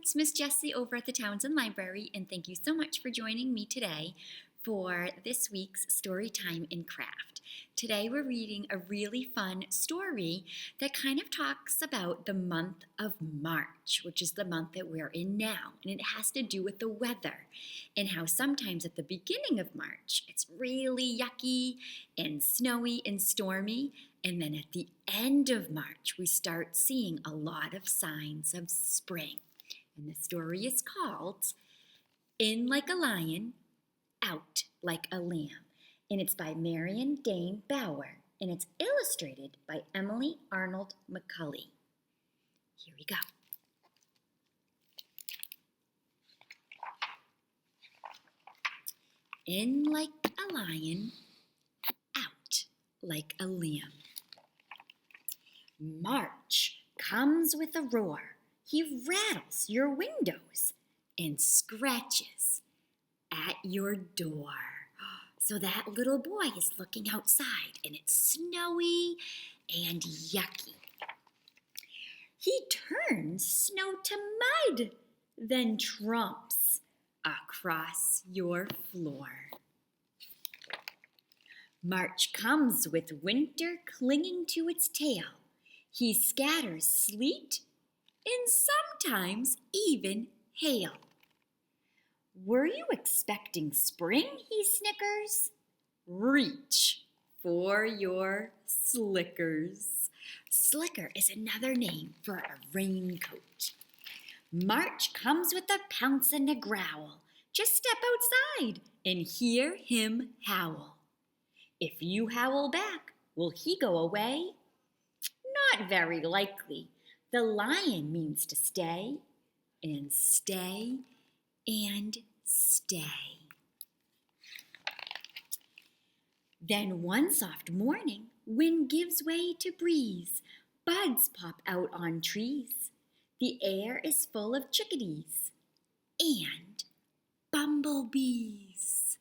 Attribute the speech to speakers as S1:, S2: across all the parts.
S1: it's Miss Jessie over at the Townsend Library, and thank you so much for joining me today for this week's Storytime in Craft. Today we're reading a really fun story that kind of talks about the month of March, which is the month that we're in now, and it has to do with the weather and how sometimes at the beginning of March it's really yucky and snowy and stormy, and then at the end of March we start seeing a lot of signs of spring. And the story is called In Like a Lion, Out Like a Lamb, and it's by Marion Dane Bauer, and it's illustrated by Emily Arnold McCulley. Here we go. In like a lion, out like a lamb. March comes with a roar. He rattles your windows and scratches at your door. So that little boy is looking outside, and it's snowy and yucky. He turns snow to mud, then trumps across your floor. March comes with winter clinging to its tail. He scatters sleet and sometimes even hail. Were you expecting spring? He snickers. Reach for your slickers. Slicker is another name for a raincoat. March comes with a pounce and a growl. Just step outside and hear him howl. If you howl back, will he go away? Not very likely. The lion means to stay and stay and stay. Then one soft morning, wind gives way to breeze. Buds pop out on trees. The air is full of chickadees and bumblebees.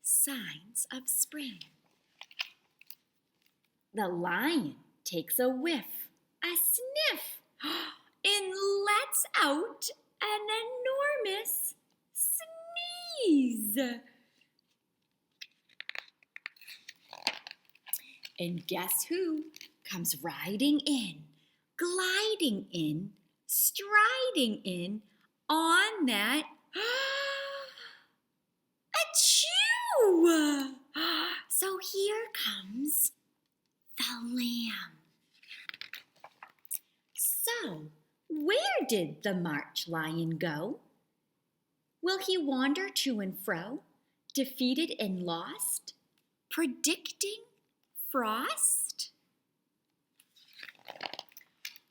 S1: Signs of spring. The lion takes a whiff, a sniff, and lets out an enormous sneeze. And guess who comes riding in, gliding in, striding in on that achoo! So here comes the lamb. So, where did the March lion go? Will he wander to and fro, defeated and lost, predicting frost?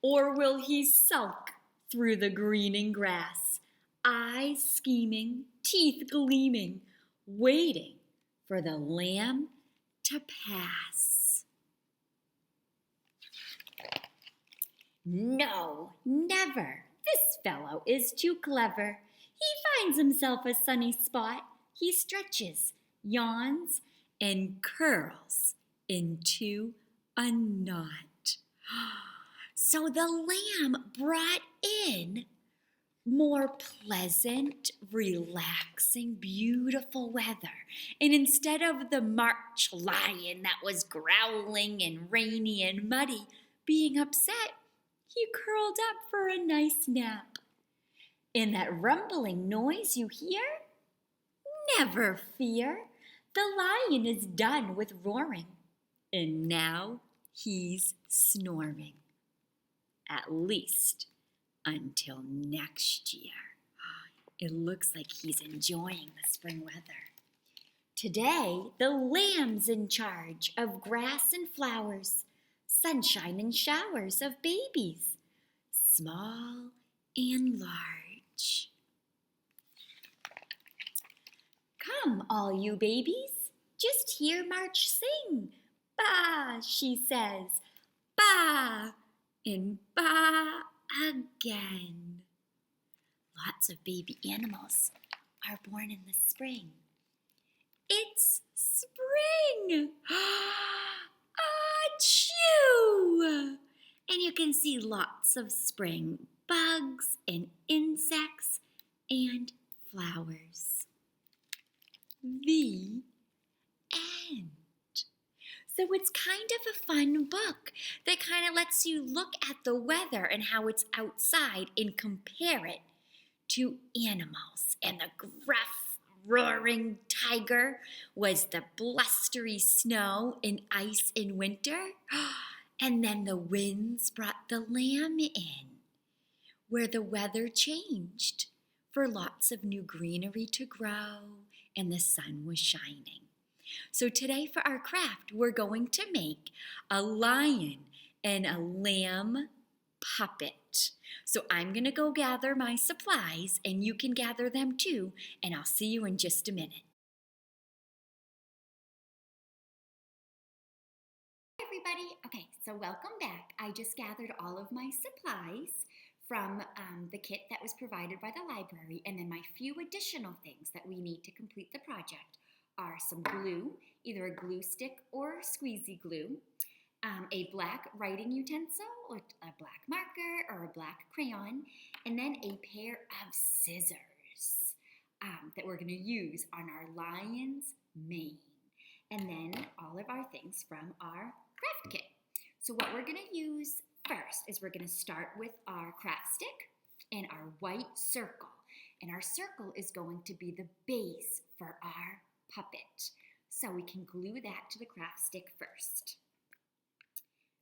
S1: Or will he sulk through the greening grass, eyes scheming, teeth gleaming, waiting for the lamb to pass? No, never. This fellow is too clever. He finds himself a sunny spot. He stretches, yawns, and curls into a knot. So the lamb brought in more pleasant, relaxing, beautiful weather. And instead of the March lion that was growling and rainy and muddy being upset, he curled up for a nice nap. And that rumbling noise you hear? Never fear. The lion is done with roaring, and now he's snoring. At least until next year. It looks like he's enjoying the spring weather. Today, the lamb's in charge of grass and flowers, sunshine and showers of babies, small and large. Come, all you babies, just hear March sing. Ba, she says, ba, and ba again. Lots of baby animals are born in the spring. It's spring! Achoo! And you can see lots of spring bugs and kind of a fun book that kind of lets you look at the weather and how it's outside and compare it to animals. And the gruff, roaring tiger was the blustery snow and ice in winter. And then the winds brought the lamb in, where the weather changed for lots of new greenery to grow and the sun was shining. So today for our craft, we're going to make a lion and a lamb puppet. So I'm going to go gather my supplies and you can gather them too, and I'll see you in just a minute. Hi everybody. Okay, so welcome back. I just gathered all of my supplies from the kit that was provided by the library, and then my few additional things that we need to complete the project are some glue, either a glue stick or squeezy glue, a black writing utensil, or a black marker, or a black crayon, and then a pair of scissors that we're going to use on our lion's mane, and then all of our things from our craft kit. So what we're going to use first is we're going to start with our craft stick and our white circle, and our circle is going to be the base for our puppet. So we can glue that to the craft stick first.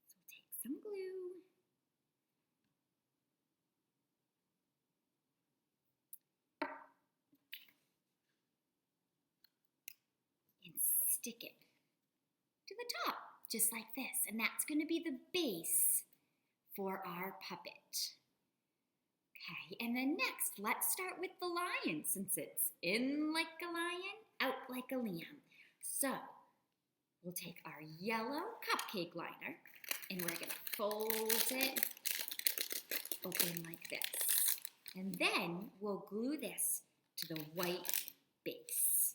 S1: So we'll take some glue. And stick it to the top, just like this. And that's going to be the base for our puppet. Okay, and then next, let's start with the lion, since it's in like a lion, out like a lamb. So we'll take our yellow cupcake liner and we're going to fold it open like this. And then we'll glue this to the white base.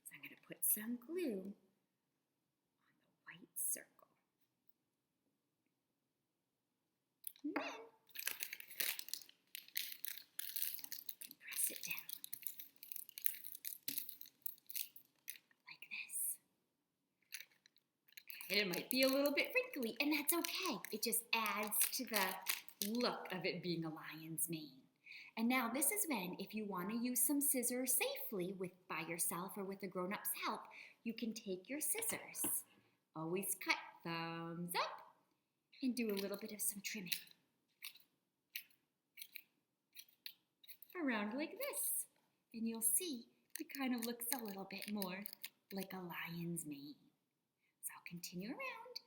S1: So I'm going to put some glue on the white circle. And then press it down like this. Okay, and it might be a little bit wrinkly, and that's okay. It just adds to the look of it being a lion's mane. And now this is when, if you want to use some scissors safely by yourself or with a grown-up's help, you can take your scissors. Always cut thumbs up and do a little bit of some trimming. Around like this. And you'll see it kind of looks a little bit more like a lion's mane. So I'll continue around.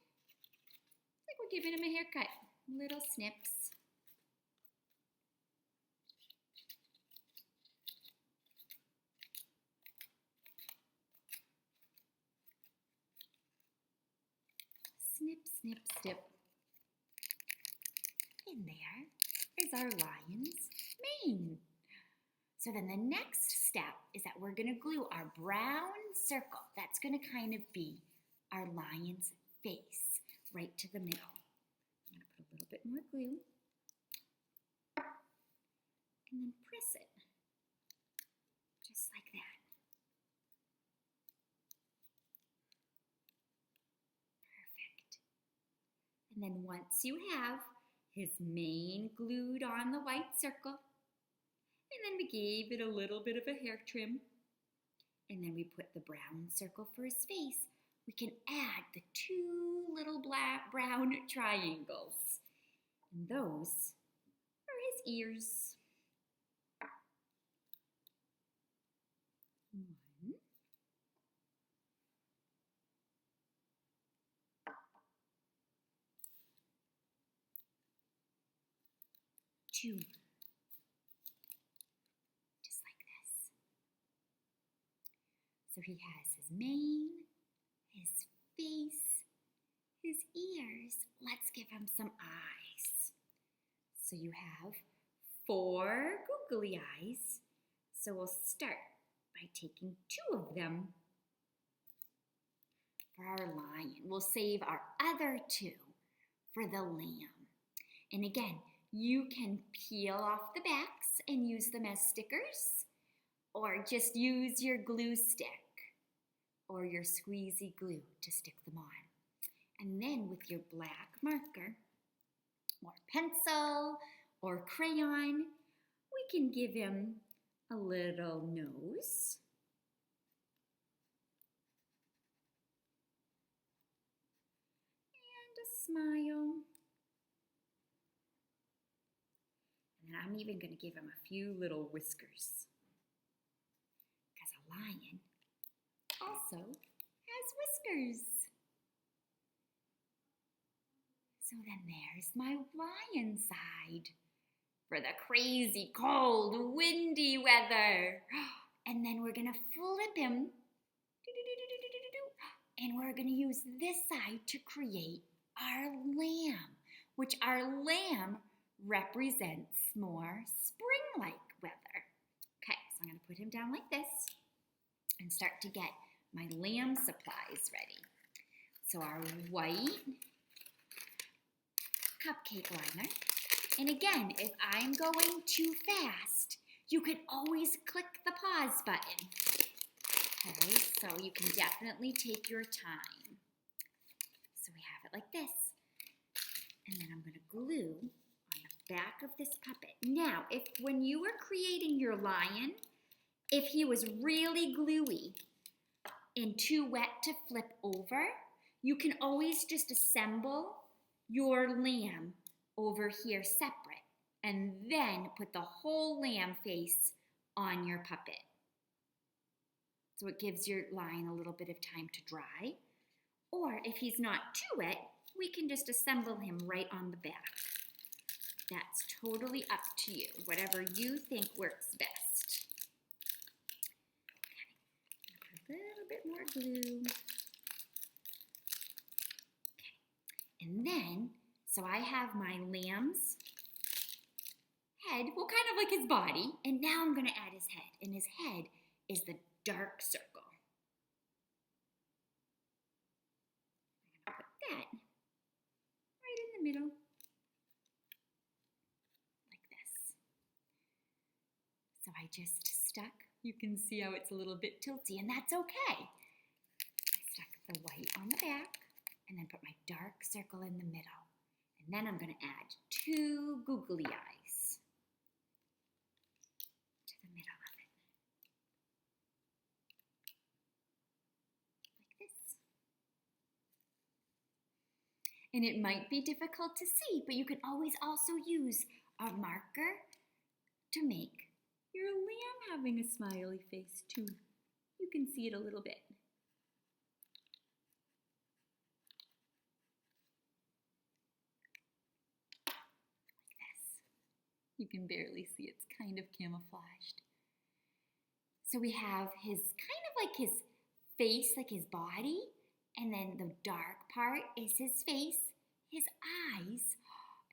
S1: Like we're giving him a haircut. Little snips. Snip, snip, snip. And there is our lion's mane. So then the next step is that we're going to glue our brown circle. That's going to kind of be our lion's face right to the middle. I'm going to put a little bit more glue and then press it just like that. Perfect. And then once you have his mane glued on the white circle, and then we gave it a little bit of a hair trim, and then we put the brown circle for his face, we can add the two little black brown triangles. And those are his ears. One. Two. So he has his mane, his face, his ears. Let's give him some eyes. So you have 4 googly eyes. So we'll start by taking 2 of them for our lion. We'll save our other 2 for the lamb. And again, you can peel off the backs and use them as stickers, or just use your glue stick or your squeezy glue to stick them on. And then with your black marker or pencil or crayon, we can give him a little nose. And a smile. And then I'm even going to give him a few little whiskers, because a lion also has whiskers. So then there's my lion side for the crazy, cold, windy weather. And then we're going to flip him. And we're going to use this side to create our lamb, which our lamb represents more spring-like weather. Okay, so I'm going to put him down like this and start to get my lamb supplies ready. So our white cupcake liner. And again, if I'm going too fast, you can always click the pause button. Okay, so you can definitely take your time. So we have it like this. And then I'm going to glue on the back of this puppet. Now, when you were creating your lion, if he was really gluey and too wet to flip over, you can always just assemble your lamb over here separate and then put the whole lamb face on your puppet. So it gives your lion a little bit of time to dry. Or if he's not too wet, we can just assemble him right on the back. That's totally up to you, whatever you think works best. Okay, put a little bit more glue. Okay, and then, so I have my lamb's head, well, kind of like his body, and now I'm going to add his head, and his head is the dark circle. I'm going to put that right in the middle, like this. So I just stuck, you can see how it's a little bit tilty, and that's okay. I stuck the white on the back, and then put my dark circle in the middle. And then I'm going to add 2 googly eyes to the middle of it. Like this. And it might be difficult to see, but you can always also use a marker to make your lamb having a smiley face too. You can see it a little bit. You can barely see, it's kind of camouflaged. So we have his kind of like his face, like his body, and then the dark part is his face, his eyes.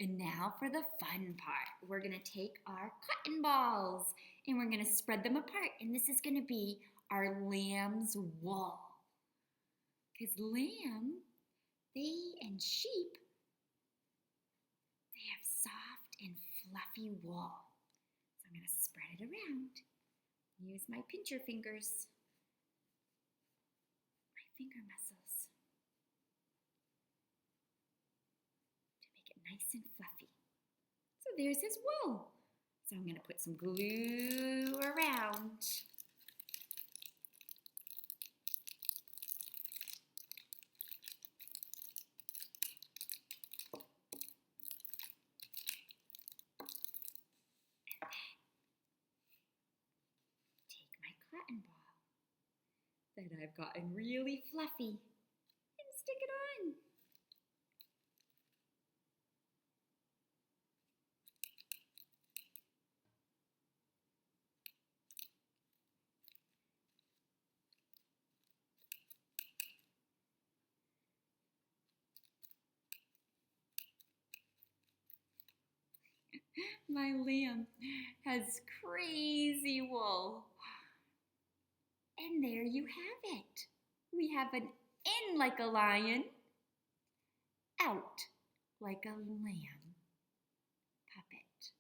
S1: And now for the fun part. We're gonna take our cotton balls and we're gonna spread them apart, and this is gonna be our lamb's wool. Because lamb, and sheep, they have soft and fluffy wool. So I'm going to spread it around. Use my pincher fingers, my finger muscles, to make it nice and fluffy. So there's his wool. So I'm going to put some glue around. Cotton ball that I've gotten really fluffy and stick it on. My lamb has crazy wool. And there you have it. We have an in like a lion, out like a lamb puppet.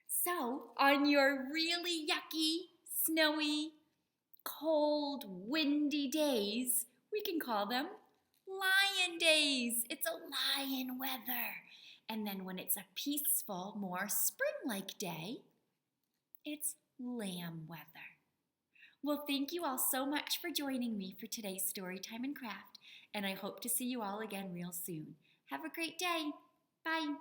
S1: So on your really yucky, snowy, cold, windy days, we can call them lion lion days. It's a lion weather. And then when it's a peaceful, more spring-like day, it's lamb weather. Well, thank you all so much for joining me for today's Storytime and Craft, and I hope to see you all again real soon. Have a great day. Bye.